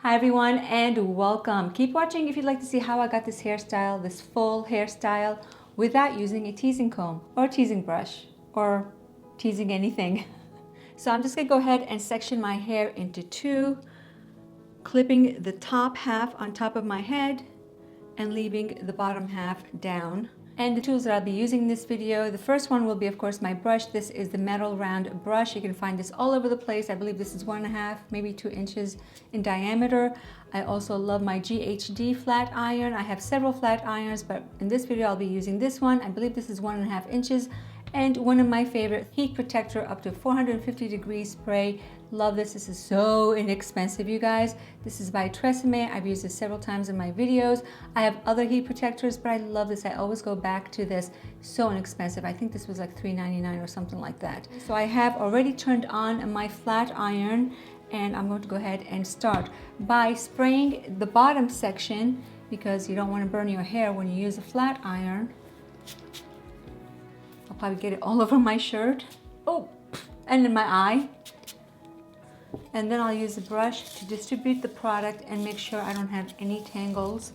Hi everyone and welcome. Keep watching if you'd like to see how I got this hairstyle, this full hairstyle, without using a teasing comb or a teasing brush or teasing anything. So I'm just gonna go ahead and section my hair into two, clipping the top half on top of my head and leaving the bottom half down. And the tools that I'll be using in this video, the first one will be of course my brush. This is the metal round brush. You can find this all over the place. I believe this is 1.5, maybe 2 inches in diameter. I also love my GHD flat iron. I have several flat irons, but in this video I'll be using this one. I believe this is 1.5 inches. And one of my favorite heat protector up to 450 degrees spray. Love this. This is so inexpensive, you guys. This is by Tresemme. I've used this several times in my videos. I have other heat protectors, but I love this. I always go back to this. So inexpensive. I think this was like $3.99 or something like that. So I have already turned on my flat iron, and I'm going to go ahead and start by spraying the bottom section because you don't want to burn your hair when you use a flat iron. I'll probably get it all over my shirt. Oh, and in my eye. And then I'll use a brush to distribute the product and make sure I don't have any tangles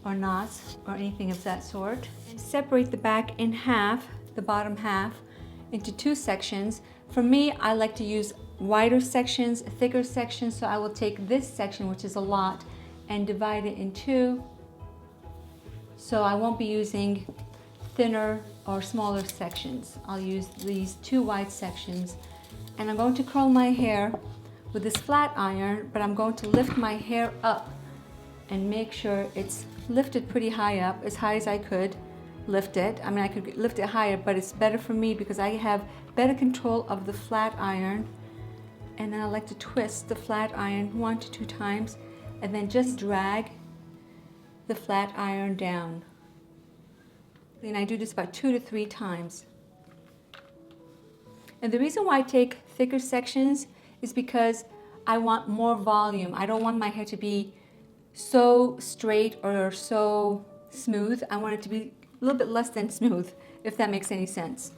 or knots or anything of that sort. And separate the back in half, the bottom half, into two sections. For me, I like to use wider sections, thicker sections, so I will take this section, which is a lot, and divide it in two. So I won't be using thinner or smaller sections. I'll use these two wide sections, and I'm going to curl my hair with this flat iron, but I'm going to lift my hair up and make sure it's lifted pretty high up, as high as I could lift it. I mean, I could lift it higher, but it's better for me because I have better control of the flat iron. And then I like to twist the flat iron 1 to 2 times and then just drag the flat iron down. And I do this about 2 to 3 times. And the reason why I take thicker sections is because I want more volume. I don't want my hair to be so straight or so smooth. I want it to be a little bit less than smooth, if that makes any sense.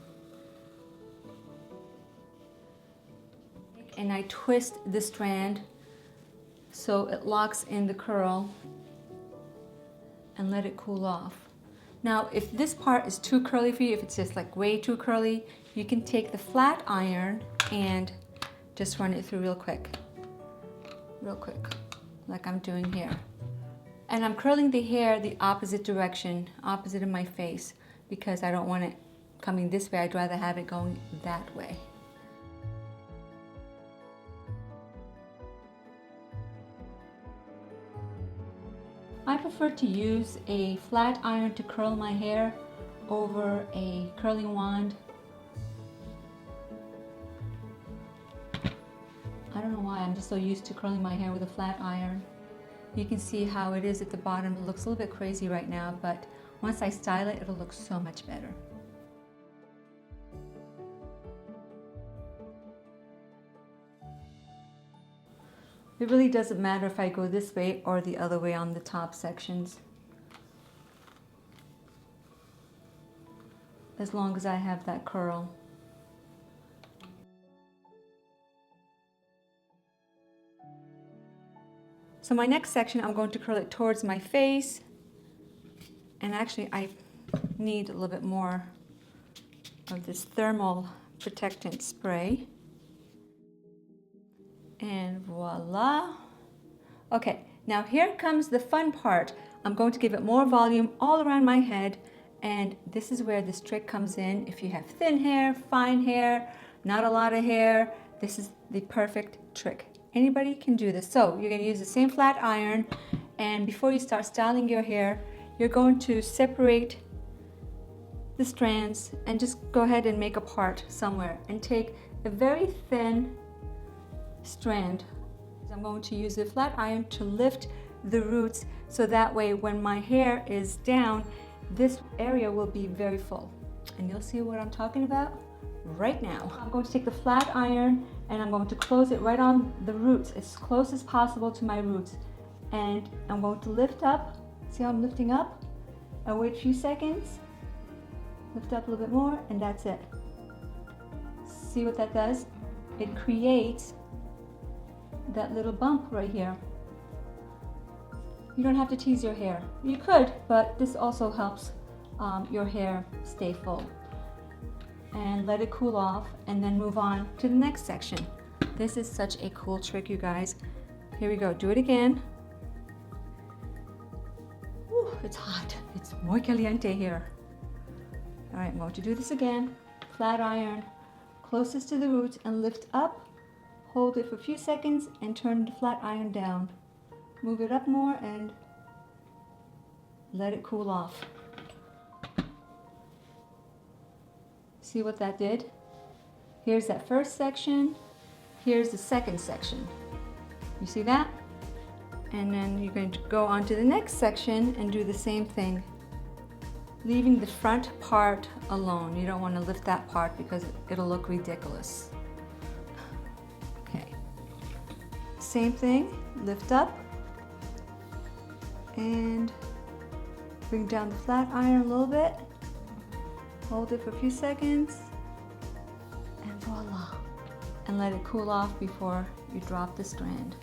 And I twist the strand so it locks in the curl and let it cool off. Now, if this part is too curly for you, if it's just like way too curly, you can take the flat iron and just run it through real quick, like I'm doing here. And I'm curling the hair the opposite direction, opposite of my face, because I don't want it coming this way. I'd rather have it going that way. I prefer to use a flat iron to curl my hair over a curling wand. I don't know why, I'm just so used to curling my hair with a flat iron. You can see how it is at the bottom. It looks a little bit crazy right now, but once I style it, it'll look so much better. It really doesn't matter if I go this way or the other way on the top sections, as long as I have that curl. So my next section, I'm going to curl it towards my face, and actually I need a little bit more of this thermal protectant spray. And voila. Okay, now here comes the fun part. I'm going to give it more volume all around my head, and this is where this trick comes in. If you have thin hair, fine hair, not a lot of hair, this is the perfect trick. Anybody can do this. So you're going to use the same flat iron, and before you start styling your hair, you're going to separate the strands and just go ahead and make a part somewhere and take a very thin strand. I'm going to use the flat iron to lift the roots, so that way when my hair is down, this area will be very full. And you'll see what I'm talking about right now. I'm going to take the flat iron and I'm going to close it right on the roots, as close as possible to my roots. And I'm going to lift up. See how I'm lifting up? I'll wait a few seconds. Lift up a little bit more, and that's it. See what that does? It creates that little bump right here. You don't have to tease your hair. You could, but this also helps your hair stay full. And let it cool off and then move on to the next section. This is such a cool trick, you guys. Here we go, do it again. Whew, it's hot, it's muy caliente here. All right, I'm going to do this again. Flat iron, closest to the roots and lift up. Hold it for a few seconds and turn the flat iron down. Move it up more and let it cool off. See what that did? Here's that first section. Here's the second section. You see that? And then you're going to go on to the next section and do the same thing. Leaving the front part alone. You don't want to lift that part because it'll look ridiculous. Okay. Same thing, lift up and bring down the flat iron a little bit. Hold it for a few seconds and voila. And let it cool off before you drop the strand.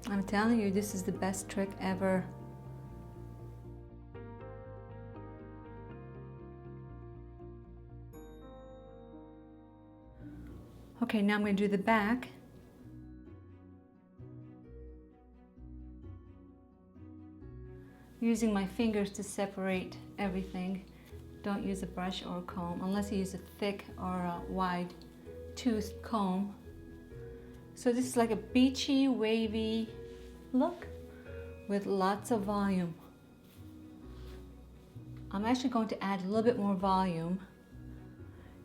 I'm telling you, this is the best trick ever. Okay, now I'm going to do the back. Using my fingers to separate everything. Don't use a brush or a comb unless you use a thick or a wide toothed comb. So this is like a beachy, wavy look with lots of volume. I'm actually going to add a little bit more volume.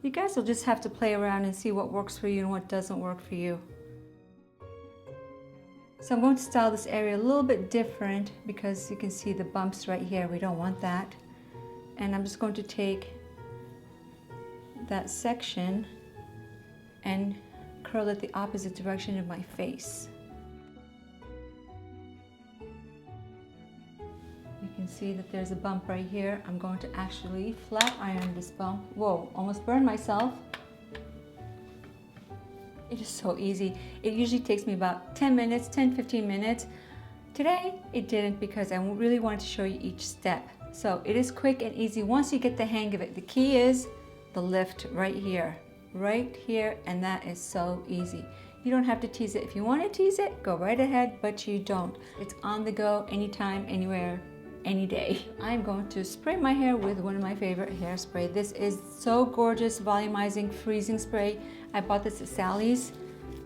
You guys will just have to play around and see what works for you and what doesn't work for you. So I'm going to style this area a little bit different because you can see the bumps right here. We don't want that. And I'm just going to take that section and curl it the opposite direction of my face. You can see that there's a bump right here. I'm going to actually flat iron this bump. Whoa, almost burned myself. It is so easy. It usually takes me about 10 minutes, 10-15 minutes. Today, it didn't because I really wanted to show you each step. So it is quick and easy once you get the hang of it. The key is the lift right here, and that is so easy. You don't have to tease it. If you want to tease it, go right ahead, but you don't. It's on the go, anytime, anywhere, any day. I'm going to spray my hair with one of my favorite hairspray. This is so gorgeous, volumizing, freezing spray. I bought this at Sally's.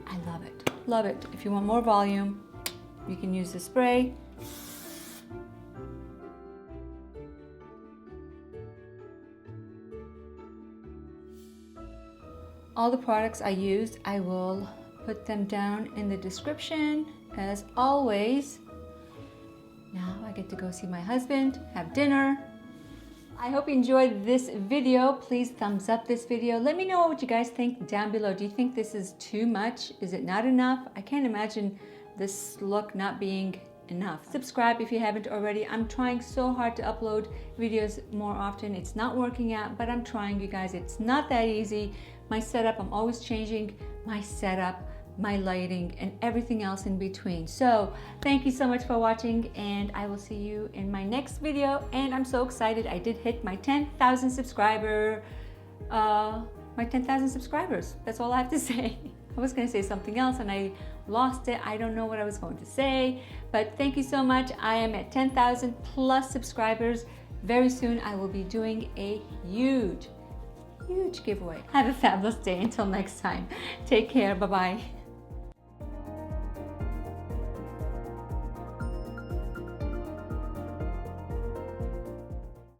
I love it, love it. If you want more volume, you can use the spray. All the products I used, I will put them down in the description as always. Now I get to go see my husband, have dinner. I hope you enjoyed this video. Please thumbs up this video. Let me know what you guys think down below. Do you think this is too much? Is it not enough? I can't imagine this look not being enough. Subscribe if you haven't already. I'm trying so hard to upload videos more often. It's not working out, but I'm trying, you guys. It's not that easy. My setup, I'm always changing my setup, my lighting, and everything else in between. So thank you so much for watching, and I will see you in my next video. And I'm so excited. I did hit my 10,000 subscribers. That's all I have to say. I was going to say something else and I lost it. I don't know what I was going to say, but thank you so much. I am at 10,000 plus subscribers. Very soon I will be doing a huge giveaway. Have a fabulous day. Until next time, take care. Bye-bye.